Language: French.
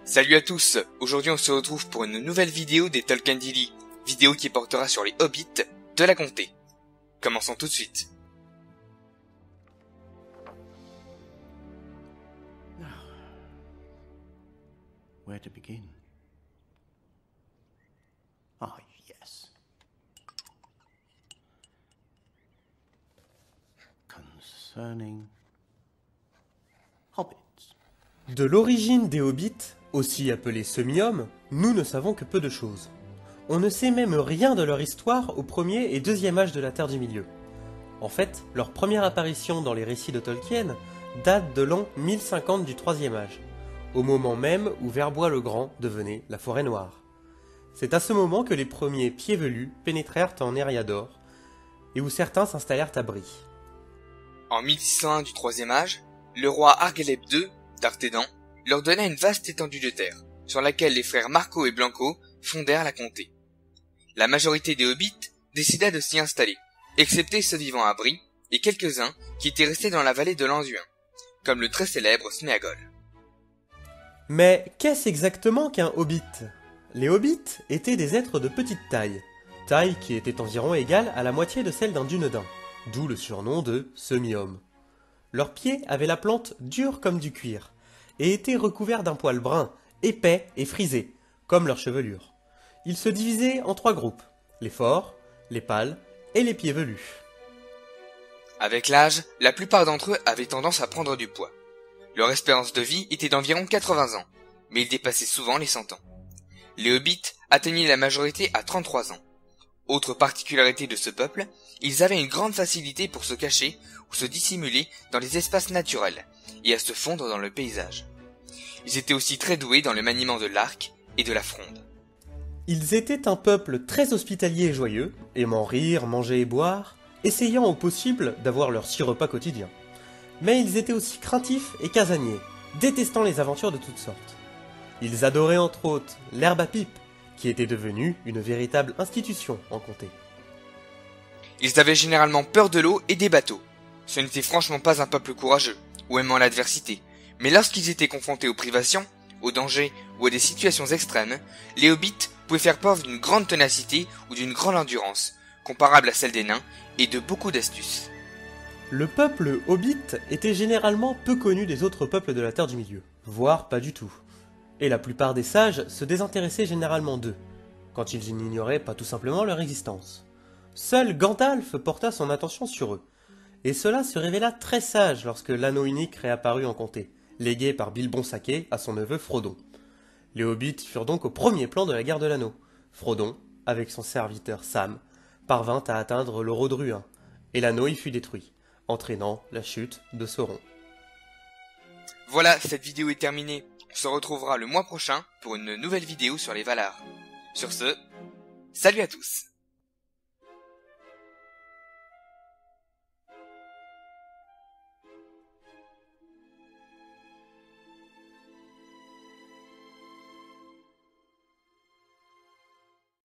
Salut à tous, aujourd'hui on se retrouve pour une nouvelle vidéo des Tolkien Daily, vidéo qui portera sur les hobbits de la comté. Commençons tout de suite. Where to begin? Ah, yes. Concerning hobbits. De l'origine des hobbits, aussi appelés semi-hommes, nous ne savons que peu de choses. On ne sait même rien de leur histoire au premier et deuxième âge de la Terre du Milieu. En fait, leur première apparition dans les récits de Tolkien date de l'an 1050 du troisième âge, au moment même où Verbois le Grand devenait la Forêt Noire. C'est à ce moment que les premiers pieds velus pénétrèrent en Eriador, et où certains s'installèrent à Bree. En 1601 du troisième âge, le roi Argeleb II d'Arthédan leur donna une vaste étendue de terre, sur laquelle les frères Marco et Blanco fondèrent la comté. La majorité des hobbits décida de s'y installer, excepté ceux vivant à Bree, et quelques-uns qui étaient restés dans la vallée de l'Anduin, comme le très célèbre Sméagol. Mais qu'est-ce exactement qu'un hobbit ? Les hobbits étaient des êtres de petite taille qui était environ égale à la moitié de celle d'un dunedain, d'où le surnom de semi-homme. Leurs pieds avaient la plante dure comme du cuir, et étaient recouverts d'un poil brun, épais et frisé, comme leur chevelure. Ils se divisaient en 3 groupes, les forts, les pâles et les pieds velus. Avec l'âge, la plupart d'entre eux avaient tendance à prendre du poids. Leur espérance de vie était d'environ 80 ans, mais ils dépassaient souvent les 100 ans. Les hobbits atteignaient la majorité à 33 ans. Autre particularité de ce peuple, ils avaient une grande facilité pour se cacher ou se dissimuler dans les espaces naturels et à se fondre dans le paysage. Ils étaient aussi très doués dans le maniement de l'arc et de la fronde. Ils étaient un peuple très hospitalier et joyeux, aimant rire, manger et boire, essayant au possible d'avoir leurs 6 repas quotidiens. Mais ils étaient aussi craintifs et casaniers, détestant les aventures de toutes sortes. Ils adoraient entre autres l'herbe à pipe, qui était devenue une véritable institution en comté. Ils avaient généralement peur de l'eau et des bateaux. Ce n'était franchement pas un peuple courageux, ou aimant l'adversité, mais lorsqu'ils étaient confrontés aux privations, aux dangers ou à des situations extrêmes, les hobbits pouvaient faire preuve d'une grande ténacité ou d'une grande endurance, comparable à celle des nains, et de beaucoup d'astuces. Le peuple hobbit était généralement peu connu des autres peuples de la Terre du Milieu, voire pas du tout. Et la plupart des sages se désintéressaient généralement d'eux, quand ils n'ignoraient pas tout simplement leur existence. Seul Gandalf porta son attention sur eux, et cela se révéla très sage lorsque l'anneau unique réapparut en comté, légué par Bilbon Saquet à son neveu Frodon. Les hobbits furent donc au premier plan de la guerre de l'anneau. Frodon, avec son serviteur Sam, parvint à atteindre le Rodruin, et l'anneau y fut détruit, entraînant la chute de Sauron. Voilà, cette vidéo est terminée. On se retrouvera le mois prochain pour une nouvelle vidéo sur les Valar. Sur ce, salut à tous!